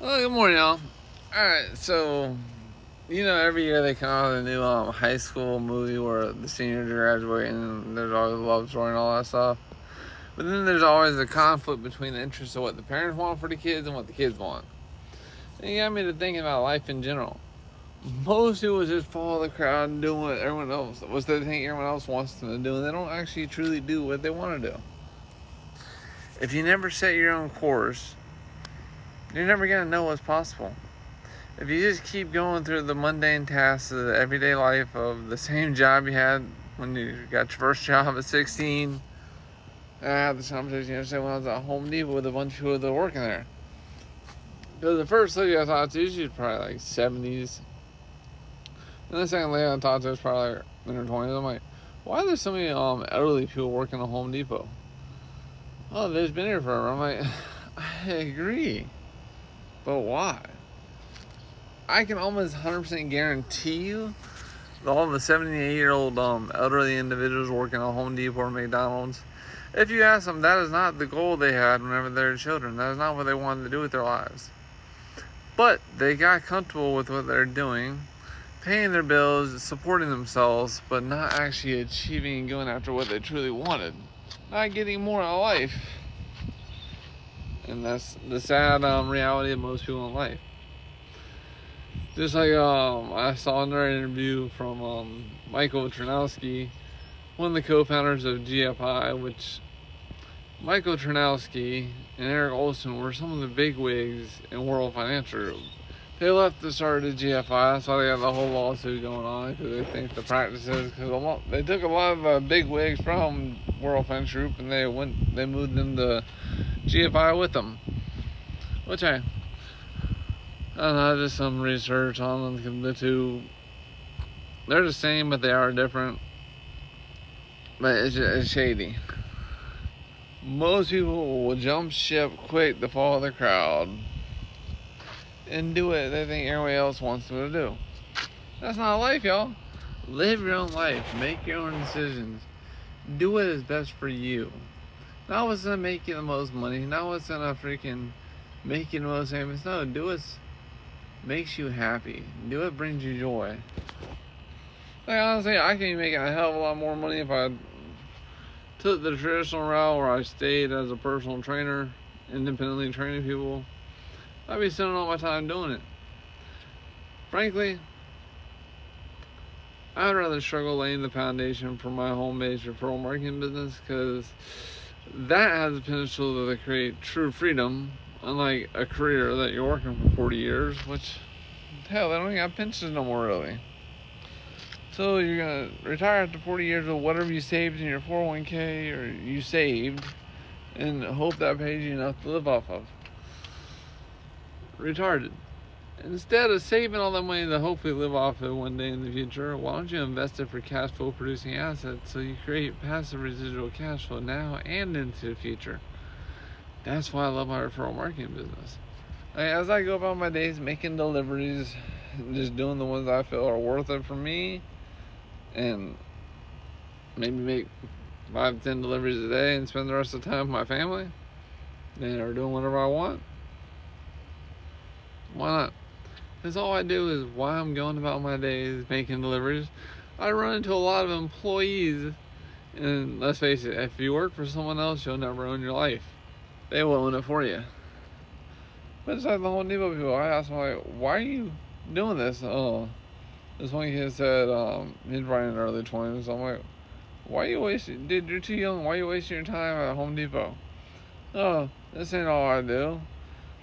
Well, good morning, y'all. Alright, so, every year they come out with a new high school movie where the seniors are graduating and there's always a love story and all that stuff. But then there's always a conflict between the interests of what the parents want for the kids and what the kids want. And it got me to thinking about life in general. Most people just follow the crowd and do what everyone else, what they think everyone else wants them to do, and they don't actually truly do what they want to do. If you never set your own course, you're never going to know what's possible. If you just keep going through the mundane tasks of the everyday life of the same job you had when you got your first job at 16, I had this conversation yesterday when I was at Home Depot with a bunch of people that were working there. Because the first lady I talked to, she was probably like 70s. And the second lady I talked to was probably like in her 20s. I'm like, why are there so many elderly people working at Home Depot? Oh, they've been here forever. I'm like, I agree. But why? I can almost 100% guarantee you that all the 78-year-old elderly individuals working at Home Depot or McDonald's, if you ask them, that is not the goal they had whenever they were children. That is not what they wanted to do with their lives. But they got comfortable with what they're doing, paying their bills, supporting themselves, but not actually achieving and going after what they truly wanted. Not getting more out of life. And that's the sad reality of most people in life. Just like I saw another interview from Michael Ternowski, one of the co-founders of GFI, which Michael Ternowski and Eric Olson were some of the big wigs in World Financial Group. They left to start the GFI. That's why they got the whole lawsuit going on, because they think the practices, because they took a lot of big wigs from World Financial Group and they moved them to GFI with them, which I don't know, I did some research on them. The two, they're the same, but they are different. But it's shady. Most people will jump ship quick to follow the crowd and do what they think everybody else wants them to do. That's not life, y'all. Live your own life. Make your own decisions. Do what is best for you. Not what's gonna make you the most money. Not what's gonna freaking make you the most famous. No, do what's makes you happy. Do what brings you joy. Like, honestly, I can be making a hell of a lot more money if I took the traditional route where I stayed as a personal trainer, independently training people. I'd be spending all my time doing it. Frankly, I'd rather struggle laying the foundation for my home-based referral marketing business, because that has the potential to create true freedom, unlike a career that you're working for 40 years, which, hell, they don't even have pensions no more, really. So you're going to retire after 40 years with whatever you saved in your 401k or you saved, and hope that pays you enough to live off of. Retarded. Instead of saving all that money to hopefully live off of one day in the future, why don't you invest it for cash flow producing assets so you create passive residual cash flow now and into the future? That's why I love my referral marketing business. As I go about my days making deliveries, just doing the ones I feel are worth it for me, and maybe make 5-10 deliveries a day and spend the rest of the time with my family, or doing whatever I want, why not? Because all I do is, while I'm going about my days making deliveries, I run into a lot of employees, and let's face it, if you work for someone else, you'll never own your life. They will own it for you. But it's like the Home Depot people. I asked them, like, why are you doing this? Oh, this one kid said he's probably in the early 20s. I'm like, why are you wasting? Dude, you're too young. Why are you wasting your time at Home Depot? Oh, this ain't all I do.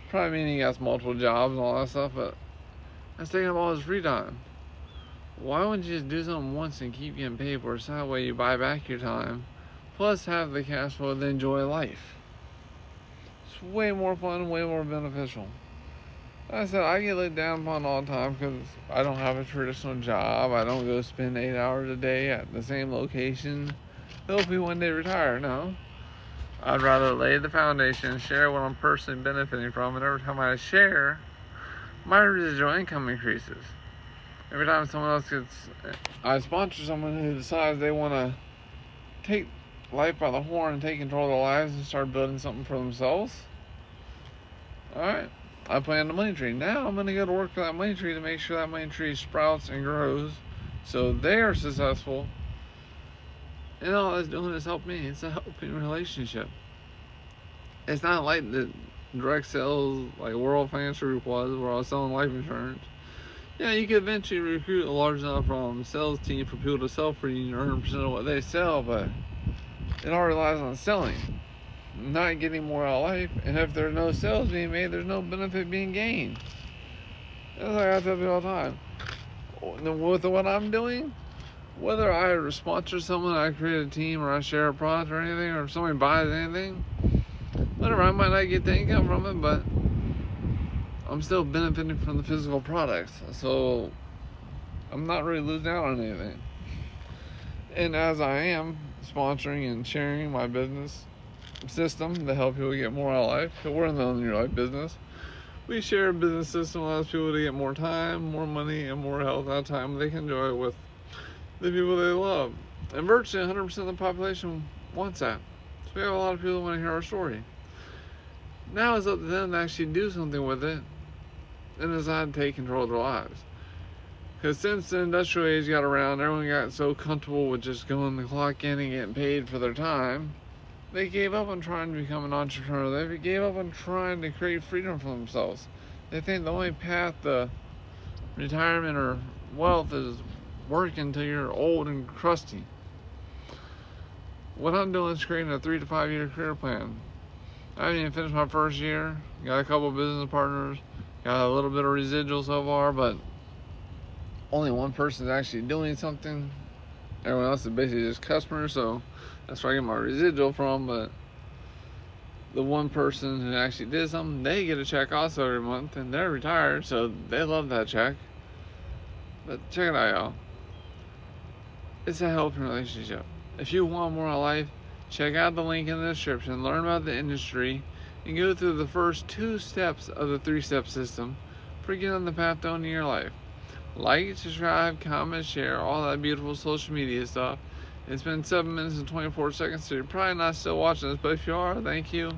Probably meaning he has multiple jobs and all that stuff, but that's taking up all his free time. Why wouldn't you just do something once and keep getting paid for it? So that way you buy back your time, plus have the cash flow to enjoy life. It's way more fun, way more beneficial. Like I said, I get looked down upon all the time because I don't have a traditional job. I don't go spend 8 hours a day at the same location. Hopefully one day retire. No. I'd rather lay the foundation and share what I'm personally benefiting from, and every time I share, my residual income increases. Every time I sponsor someone who decides they want to take life by the horn and take control of their lives and start building something for themselves, alright, I planted a money tree. Now I'm going to go to work for that money tree to make sure that money tree sprouts and grows so they are successful. And all it's doing is help me. It's a helping relationship. It's not like the direct sales like World Financial Group was, where I was selling life insurance. Yeah, you could eventually recruit a large enough sales team for people to sell for you and earn 1% of what they sell, but it all relies on selling, not getting more out of life. And if there's no sales being made, there's no benefit being gained. That's like I tell people all the time. With what I'm doing, whether I sponsor someone, I create a team, or I share a product or anything, or if somebody buys anything, whatever, I might not get the income from it, but I'm still benefiting from the physical products. So I'm not really losing out on anything. And as I am sponsoring and sharing my business system to help people get more out of life, because we're in the Own Your Life business, we share a business system that allows people to get more time, more money, and more health out of time they can enjoy with the people they love. And virtually 100% of the population wants that. So we have a lot of people who want to hear our story. Now it's up to them to actually do something with it and decide to take control of their lives. Because since the industrial age got around, everyone got so comfortable with just going to clock in and getting paid for their time, they gave up on trying to become an entrepreneur. They gave up on trying to create freedom for themselves. They think the only path to retirement or wealth is working until you're old and crusty. What I'm doing is creating a 3 to 5 year career plan. I haven't even finished my first year. Got a couple of business partners. Got a little bit of residual so far, but only one person is actually doing something. Everyone else is basically just customers, so that's where I get my residual from. But the one person who actually did something, they get a check also every month, and they're retired, so they love that check. But check it out, y'all. It's a helping relationship. If you want more out of life, check out the link in the description, learn about the industry, and go through the first 2 steps of the 3-step system for getting on the path to owning your life. Like, subscribe, comment, share, all that beautiful social media stuff. It's been 7 minutes and 24 seconds, so you're probably not still watching this, but if you are, thank you,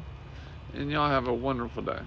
and y'all have a wonderful day.